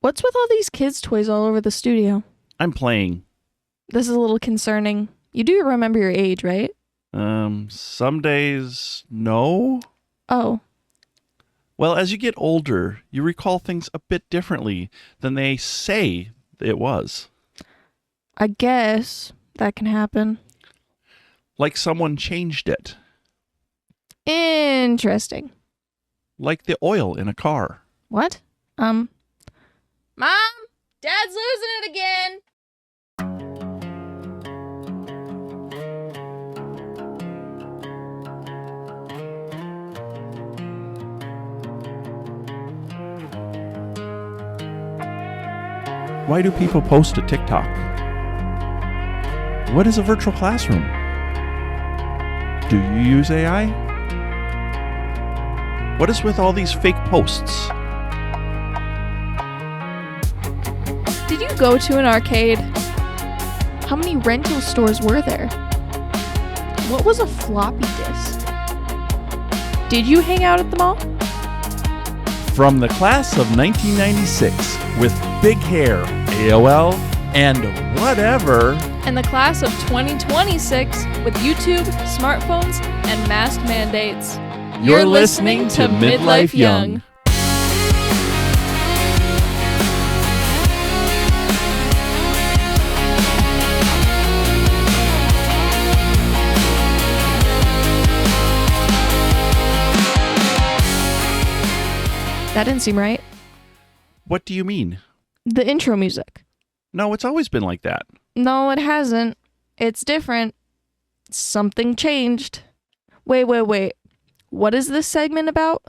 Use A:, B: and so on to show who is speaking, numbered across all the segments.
A: What's with all these kids' toys all over the studio?
B: I'm playing.
A: This is a little concerning. You do remember your age, right?
B: Some days, no.
A: Oh.
B: Well, as you get older, you recall things a bit differently than they say it was.
A: I guess that can happen.
B: Like someone changed it.
A: Interesting.
B: Like the oil in a car.
A: What? Mom? Dad's losing it again!
B: Why do people post to TikTok? What is a virtual classroom? Do you use AI? What is with all these fake posts?
A: Did you go to an arcade? How many rental stores were there? What was a floppy disk? Did you hang out at the mall?
B: From the class of 1996 with big hair, AOL, and whatever.
A: And the class of 2026 with YouTube, smartphones, and mask mandates.
B: You're listening to Midlife Young.
A: That didn't seem right.
B: What do you mean?
A: The intro music.
B: No, it's always been like that.
A: No, it hasn't. It's different. Something changed. Wait. What is this segment about?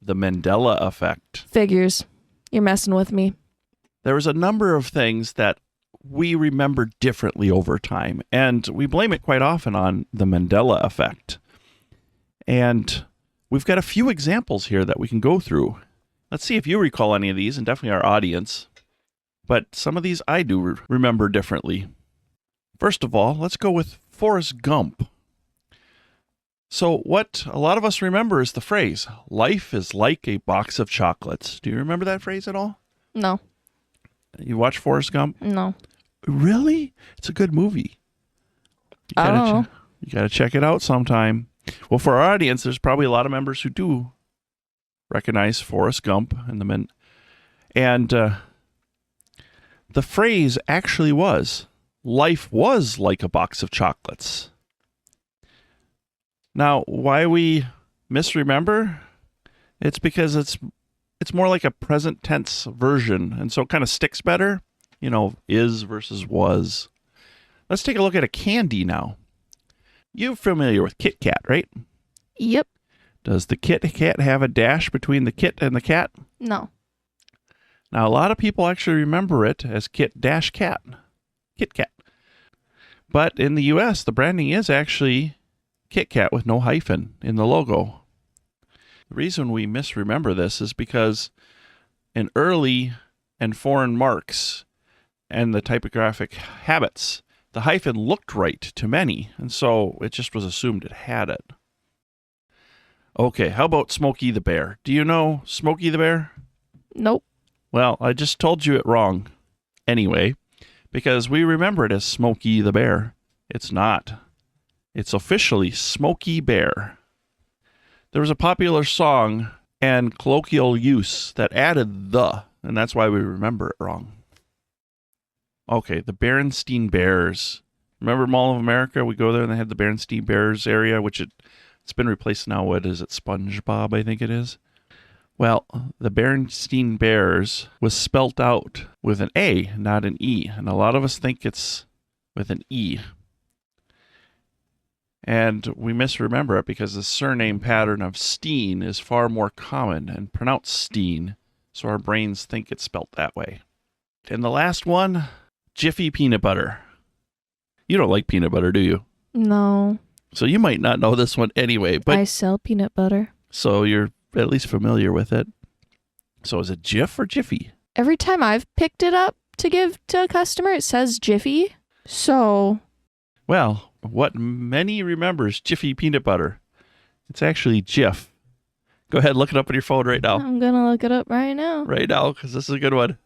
B: The Mandela Effect.
A: Figures. You're messing with me.
B: There was a number of things that we remember differently over time, and we blame it quite often on the Mandela Effect. And we've got a few examples here that we can go through. Let's see if you recall any of these, and definitely our audience. But some of these I do remember differently. First of all, let's go with Forrest Gump. So what a lot of us remember is the phrase, life is like a box of chocolates. Do you remember that phrase at all?
A: No.
B: You watch Forrest Gump?
A: No.
B: Really? It's a good movie. You gotta check it out sometime. Well, for our audience, there's probably a lot of members who do recognize Forrest Gump and the men. And the phrase actually was, life was like a box of chocolates. Now, why we misremember? It's because it's more like a present tense version, and so it kind of sticks better. You know, is versus was. Let's take a look at a candy now. You're familiar with Kit Kat, right?
A: Yep.
B: Does the Kit Kat have a dash between the Kit and the cat?
A: No.
B: Now, a lot of people actually remember it as Kit-Kat. Kit Kat. But in the U.S., the branding is actually Kit Kat with no hyphen in the logo. The reason we misremember this is because in early and foreign marks and the typographic habits, the hyphen looked right to many, and so it just was assumed it had it. Okay, how about Smokey the Bear? Do you know Smokey the Bear?
A: Nope.
B: Well, I just told you it wrong. Anyway, because we remember it as Smokey the Bear. It's not. It's officially Smokey Bear. There was a popular song and colloquial use that added the, and that's why we remember it wrong. Okay, the Berenstain Bears. Remember Mall of America? We go there and they had the Berenstain Bears area, which it's been replaced now. What is it? SpongeBob, I think it is. Well, the Berenstain Bears was spelt out with an A, not an E. And a lot of us think it's with an E. And we misremember it because the surname pattern of Steen is far more common and pronounced Steen. So our brains think it's spelt that way. And the last one, Jiffy Peanut Butter. You don't like peanut butter, do you?
A: No.
B: So you might not know this one anyway. But
A: I sell peanut butter.
B: So you're at least familiar with it. So is it Jif or Jiffy?
A: Every time I've picked it up to give to a customer, it says Jiffy. So.
B: Well, what many remembers Jiffy Peanut Butter. It's actually Jif. Go ahead, look it up on your phone right now.
A: I'm going to look it up right now.
B: Right now, because this is a good one.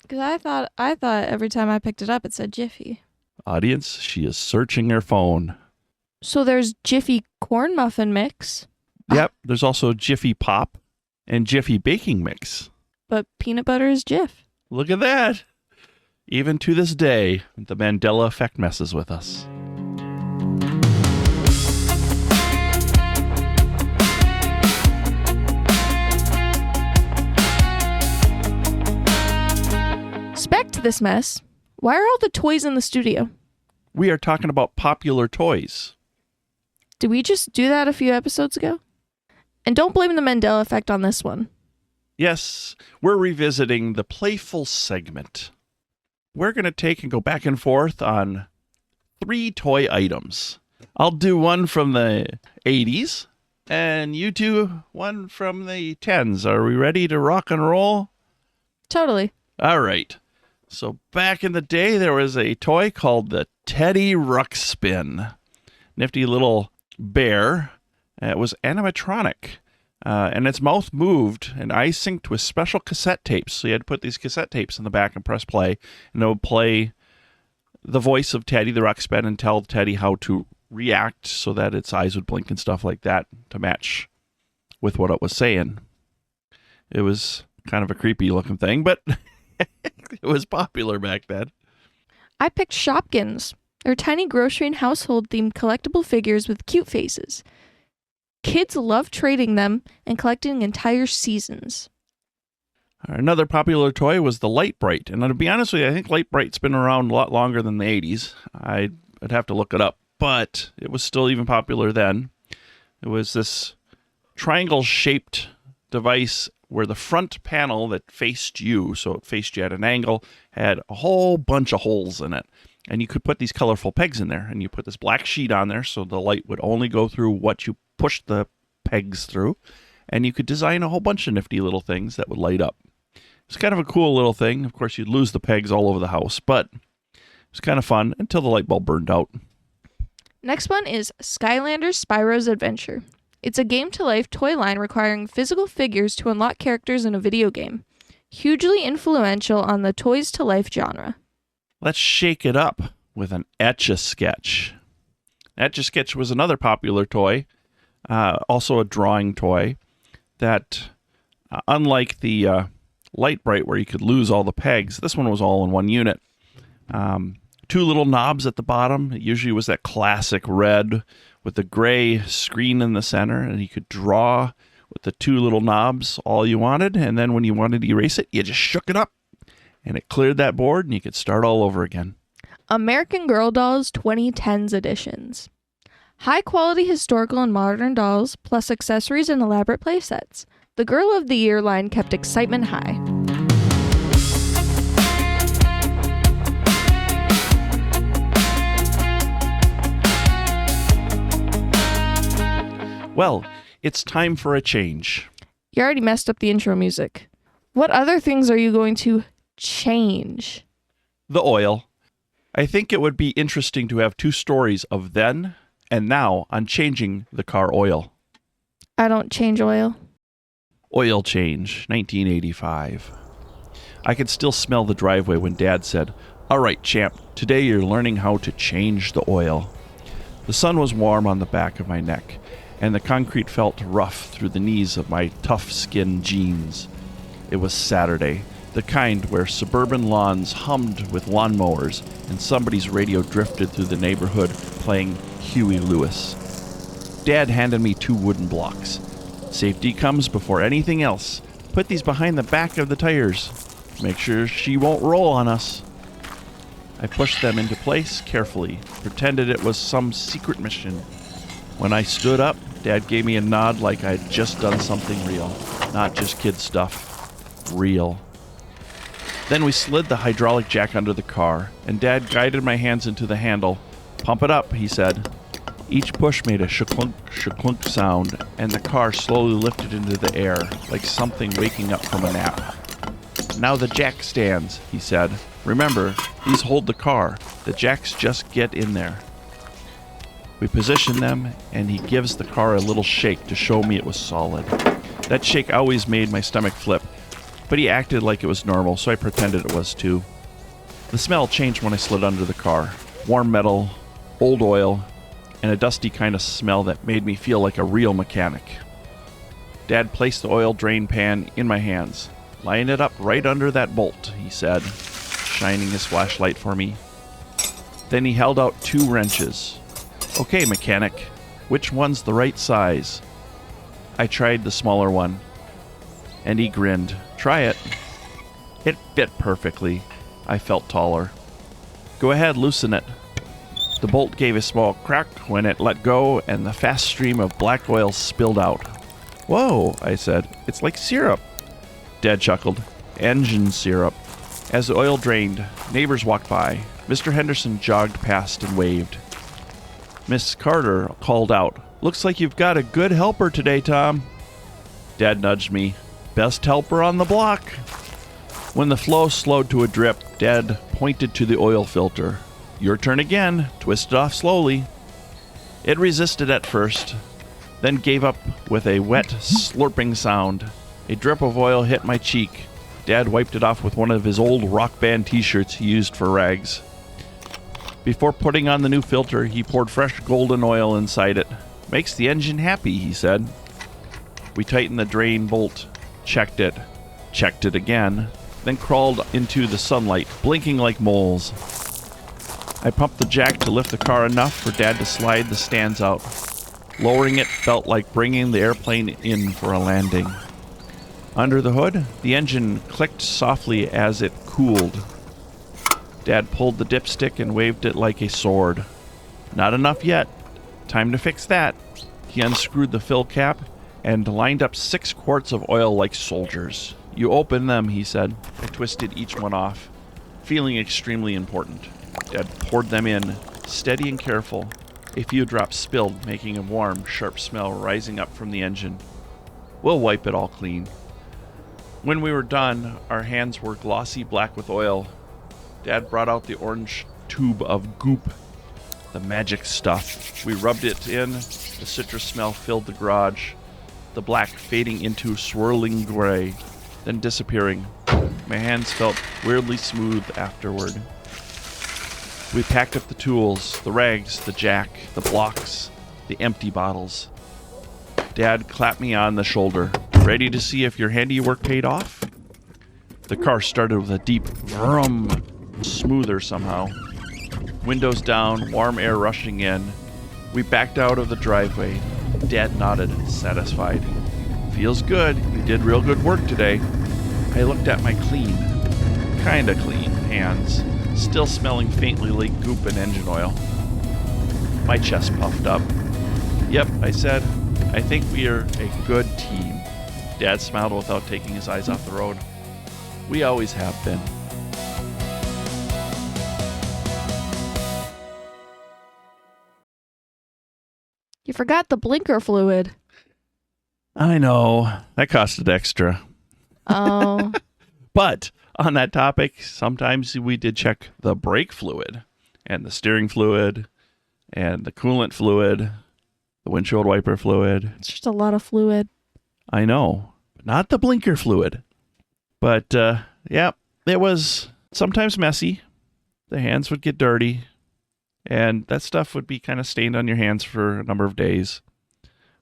A: Because I thought every time I picked it up, it said Jiffy.
B: Audience, she is searching her phone.
A: So there's Jiffy corn muffin mix.
B: Yep, there's also Jiffy Pop and Jiffy Baking Mix.
A: But peanut butter is Jif.
B: Look at that. Even to this day, the Mandela Effect messes with us.
A: Back to this mess. Why are all the toys in the studio?
B: We are talking about popular toys.
A: Did we just do that a few episodes ago? And don't blame the Mandela Effect on this one.
B: Yes, we're revisiting the playful segment. We're going to take and go back and forth on 3 toy items. I'll do one from the 80s, and you do one from the 10s. Are we ready to rock and roll?
A: Totally.
B: All right. So back in the day, there was a toy called the Teddy Ruxpin. Nifty little bear. It was animatronic. And its mouth moved and eye synced with special cassette tapes. So you had to put these cassette tapes in the back and press play. And it would play the voice of Teddy the Ruxpin and tell Teddy how to react so that its eyes would blink and stuff like that to match with what it was saying. It was kind of a creepy looking thing, but it was popular back then.
A: I picked Shopkins. They're tiny grocery and household themed collectible figures with cute faces. Kids love trading them and collecting entire seasons.
B: Another popular toy was the Light Bright. And to be honest with you, I think Light Bright's been around a lot longer than the 80s. I'd have to look it up, but it was still even popular then. It was this triangle-shaped device where the front panel that faced you, so it faced you at an angle, had a whole bunch of holes in it. And you could put these colorful pegs in there, and you put this black sheet on there so the light would only go through what you pushed the pegs through. And you could design a whole bunch of nifty little things that would light up. It's kind of a cool little thing. Of course, you'd lose the pegs all over the house, but it was kind of fun until the light bulb burned out.
A: Next one is Skylanders Spyro's Adventure. It's a game-to-life toy line requiring physical figures to unlock characters in a video game. Hugely influential on the toys-to-life genre.
B: Let's shake it up with an Etch-a-Sketch. Etch-a-Sketch was another popular toy, also a drawing toy, that unlike the Light Bright where you could lose all the pegs, this one was all in one unit. 2 little knobs at the bottom. It usually was that classic red with the gray screen in the center, and you could draw with the 2 little knobs all you wanted, and then when you wanted to erase it, you just shook it up, and it cleared that board, and you could start all over again.
A: American Girl Dolls 2010s editions. High-quality historical and modern dolls, plus accessories and elaborate playsets. The Girl of the Year line kept excitement high.
B: Well, it's time for a change.
A: You already messed up the intro music. What other things are you going to change?
B: The oil. I think it would be interesting to have 2 stories of then and now on changing the car oil.
A: I don't change oil.
B: Oil change, 1985. I could still smell the driveway when Dad said, "All right, champ, today you're learning how to change the oil." The sun was warm on the back of my neck, and the concrete felt rough through the knees of my tough skin jeans. It was Saturday, the kind where suburban lawns hummed with lawnmowers and somebody's radio drifted through the neighborhood playing Huey Lewis. Dad handed me 2 wooden blocks. "Safety comes before anything else. Put these behind the back of the tires. Make sure she won't roll on us." I pushed them into place carefully, pretended it was some secret mission. When I stood up, Dad gave me a nod like I'd just done something real. Not just kid stuff. Real. Then we slid the hydraulic jack under the car, and Dad guided my hands into the handle. "Pump it up," he said. Each push made a shaklunk, shaklunk sound, and the car slowly lifted into the air, like something waking up from a nap. "Now the jack stands," he said. "Remember, these hold the car. The jacks just get in there." We position them, and he gives the car a little shake to show me it was solid. That shake always made my stomach flip. but he acted like it was normal, so I pretended it was too. The smell changed when I slid under the car. Warm metal, old oil, and a dusty kind of smell that made me feel like a real mechanic. Dad placed the oil drain pan in my hands. "Line it up right under that bolt," he said, shining his flashlight for me. Then he held out 2 wrenches. "Okay, mechanic, which one's the right size?" I tried the smaller one, and he grinned. "Try it." It fit perfectly. I felt taller. "Go ahead, loosen it." The bolt gave a small crack when it let go, and the fast stream of black oil spilled out. "Whoa," I said. "It's like syrup." Dad chuckled. "Engine syrup." As the oil drained, neighbors walked by. Mr. Henderson jogged past and waved. Miss Carter called out, "Looks like you've got a good helper today, Tom." Dad nudged me. "Best helper on the block." When the flow slowed to a drip, Dad pointed to the oil filter. "Your turn again. Twist it off slowly." It resisted at first, then gave up with a wet, slurping sound. A drip of oil hit my cheek. Dad wiped it off with one of his old rock band t-shirts he used for rags. Before putting on the new filter, he poured fresh golden oil inside it. "Makes the engine happy," he said. We tightened the drain bolt, checked it again, then crawled into the sunlight, blinking like moles. I pumped the jack to lift the car enough for Dad to slide the stands out. Lowering it felt like bringing the airplane in for a landing. Under the hood, the engine clicked softly as it cooled. Dad pulled the dipstick and waved it like a sword. "Not enough yet. Time to fix that." He unscrewed the fill cap and lined up 6 quarts of oil like soldiers. "You open them," he said. I twisted each one off, feeling extremely important. Dad poured them in, steady and careful. A few drops spilled, making a warm, sharp smell rising up from the engine. "We'll wipe it all clean." When we were done, our hands were glossy black with oil. Dad brought out the orange tube of goop, the magic stuff. We rubbed it in. The citrus smell filled the garage, the black fading into swirling gray, then disappearing. My hands felt weirdly smooth afterward. We packed up the tools, the rags, the jack, the blocks, the empty bottles. Dad clapped me on the shoulder. "Ready to see if your handiwork paid off?" The car started with a deep vroom, smoother somehow. Windows down, warm air rushing in. We backed out of the driveway. Dad nodded, satisfied. "Feels good. You did real good work today." I looked at my clean, kinda clean, hands, still smelling faintly like goop and engine oil. My chest puffed up. "Yep," I said. "I think we are a good team." Dad smiled without taking his eyes off the road. "We always have been."
A: You forgot the blinker fluid.
B: I know. That costed extra.
A: Oh.
B: But on that topic, sometimes we did check the brake fluid and the steering fluid and the coolant fluid, the windshield wiper fluid.
A: It's just a lot of fluid.
B: I know. Not the blinker fluid. But, yeah, it was sometimes messy. The hands would get dirty. And that stuff would be kind of stained on your hands for a number of days.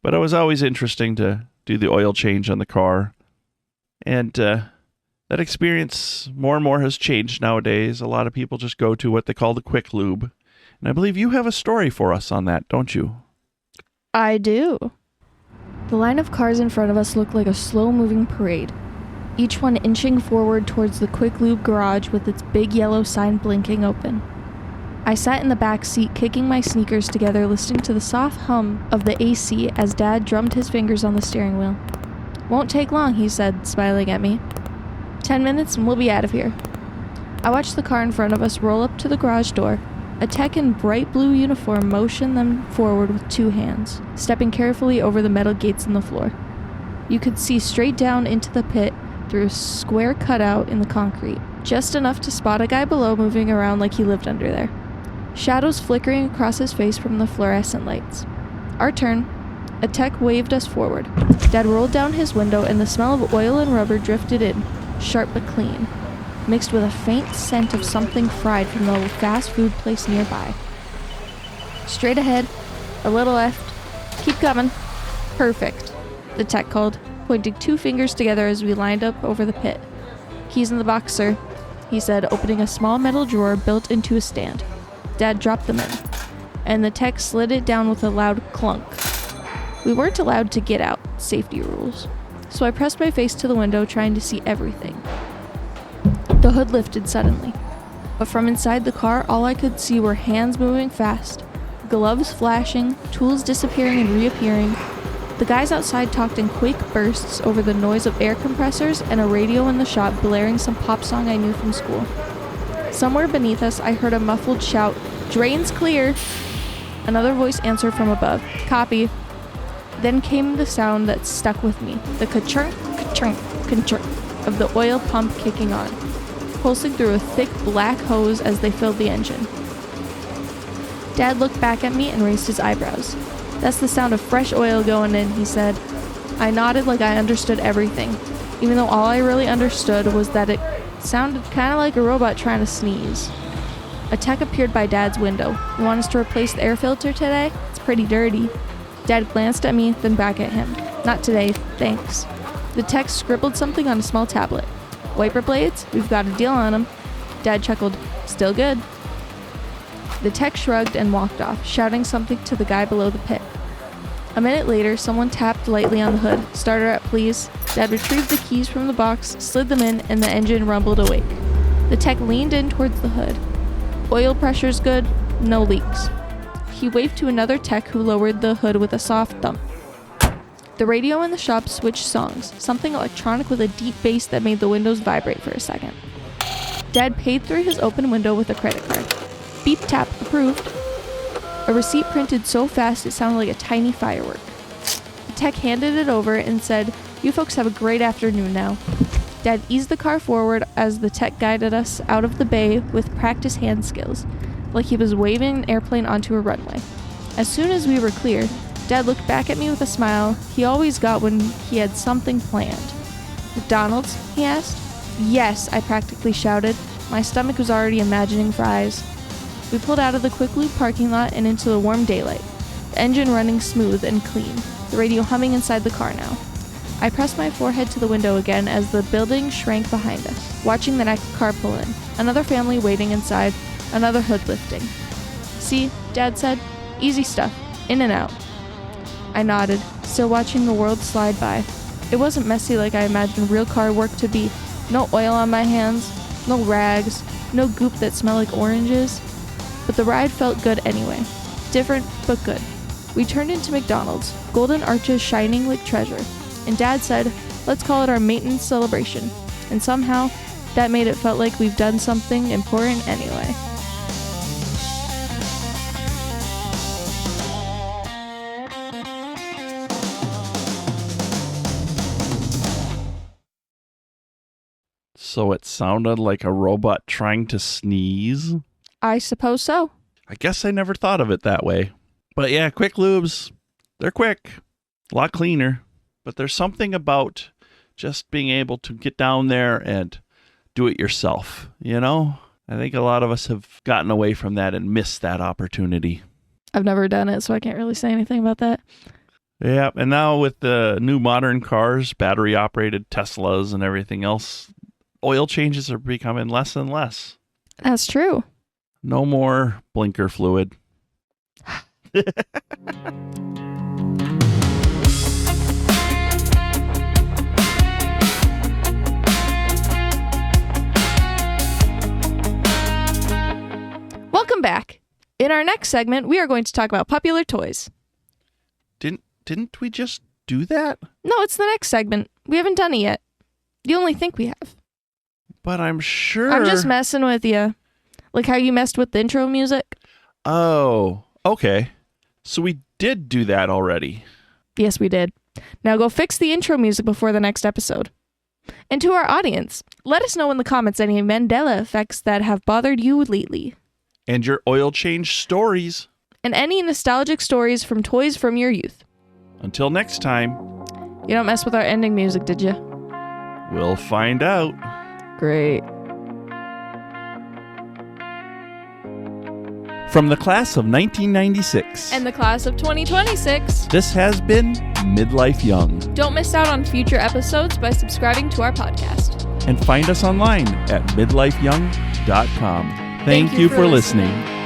B: But it was always interesting to do the oil change on the car. And that experience more and more has changed nowadays. A lot of people just go to what they call the quick lube. And I believe you have a story for us on that, don't you?
A: I do. The line of cars in front of us looked like a slow-moving parade, each one inching forward towards the quick lube garage with its big yellow sign blinking open. I sat in the back seat, kicking my sneakers together, listening to the soft hum of the AC as Dad drummed his fingers on the steering wheel. "Won't take long," he said, smiling at me. 10 minutes and we'll be out of here." I watched the car in front of us roll up to the garage door. A tech in bright blue uniform motioned them forward with 2 hands, stepping carefully over the metal gates in the floor. You could see straight down into the pit through a square cutout in the concrete, just enough to spot a guy below moving around like he lived under there. Shadows flickering across his face from the fluorescent lights. Our turn. A tech waved us forward. Dad rolled down his window and the smell of oil and rubber drifted in. sharp but clean, mixed with a faint scent of something fried from the fast food place nearby. Straight ahead, a little left, keep coming. Perfect, the tech called, pointing 2 fingers together as we lined up over the pit. Keys in the box, sir, he said, opening a small metal drawer built into a stand. Dad dropped them in, and the tech slid it down with a loud clunk. We weren't allowed to get out, safety rules, so I pressed my face to the window trying to see everything. The hood lifted suddenly, but from inside the car all I could see were hands moving fast, gloves flashing, tools disappearing and reappearing. The guys outside talked in quick bursts over the noise of air compressors and a radio in the shop blaring some pop song I knew from school. Somewhere beneath us I heard a muffled shout, "Drain's clear!" Another voice answered from above, "Copy." Then came the sound that stuck with me, the ka-chunk, ka-chunk, ka-chunk of the oil pump kicking on, pulsing through a thick black hose as they filled the engine. Dad looked back at me and raised his eyebrows. "That's the sound of fresh oil going in," he said. I nodded like I understood everything, even though all I really understood was that it sounded kind of like a robot trying to sneeze. A tech appeared by Dad's window. "You want us to replace the air filter today? It's pretty dirty." Dad glanced at me, then back at him. "Not today, thanks." The tech scribbled something on a small tablet. "Wiper blades? We've got a deal on them." Dad chuckled. "Still good." The tech shrugged and walked off, shouting something to the guy below the pit. A minute later, someone tapped lightly on the hood. "Starter up, please." Dad retrieved the keys from the box, slid them in, and the engine rumbled awake. The tech leaned in towards the hood. "Oil pressure's good, no leaks." He waved to another tech who lowered the hood with a soft thump. The radio in the shop switched songs, something electronic with a deep bass that made the windows vibrate for a second. Dad paid through his open window with a credit card. Beep tap, approved. A receipt printed so fast it sounded like a tiny firework. The tech handed it over and said, "You folks have a great afternoon now." Dad eased the car forward as the tech guided us out of the bay with practiced hand skills, like he was waving an airplane onto a runway. As soon as we were clear, Dad looked back at me with a smile he always got when he had something planned. "McDonald's?" he asked. "Yes," I practically shouted. My stomach was already imagining fries. We pulled out of the Quick Lube parking lot and into the warm daylight, the engine running smooth and clean, the radio humming inside the car now. I pressed my forehead to the window again as the building shrank behind us, watching the next car pull in, another family waiting inside, another hood lifting. "See," Dad said, "easy stuff, in and out." I nodded, still watching the world slide by. It wasn't messy like I imagined real car work to be. No oil on my hands, no rags, no goop that smelled like oranges. But the ride felt good anyway. Different, but good. We turned into McDonald's, golden arches shining like treasure. And Dad said, "Let's call it our maintenance celebration." And somehow, that made it felt like we've done something important anyway.
B: So it sounded like a robot trying to sneeze?
A: I suppose so.
B: I guess I never thought of it that way. But yeah, quick lubes, they're quick, a lot cleaner. But there's something about just being able to get down there and do it yourself, you know? I think a lot of us have gotten away from that and missed that opportunity.
A: I've never done it, so I can't really say anything about that.
B: Yeah, and now with the new modern cars, battery-operated Teslas and everything else, oil changes are becoming less and less.
A: That's true.
B: No more blinker fluid.
A: Welcome back. In our next segment, we are going to talk about popular toys.
B: Didn't we just do that?
A: No, it's the next segment. We haven't done it yet. You only think we have.
B: But I'm sure...
A: I'm just messing with you. Like how you messed with the intro music.
B: Oh, okay. So we did do that already.
A: Yes, we did. Now go fix the intro music before the next episode. And to our audience, let us know in the comments any Mandela effects that have bothered you lately.
B: And your oil change stories.
A: And any nostalgic stories from toys from your youth.
B: Until next time.
A: You don't mess with our ending music, did you?
B: We'll find out.
A: Great.
B: From the class of 1996.
A: And the class of 2026.
B: This has been Midlife Young.
A: Don't miss out on future episodes by subscribing to our podcast.
B: And find us online at midlifeyoung.com. Thank you for listening.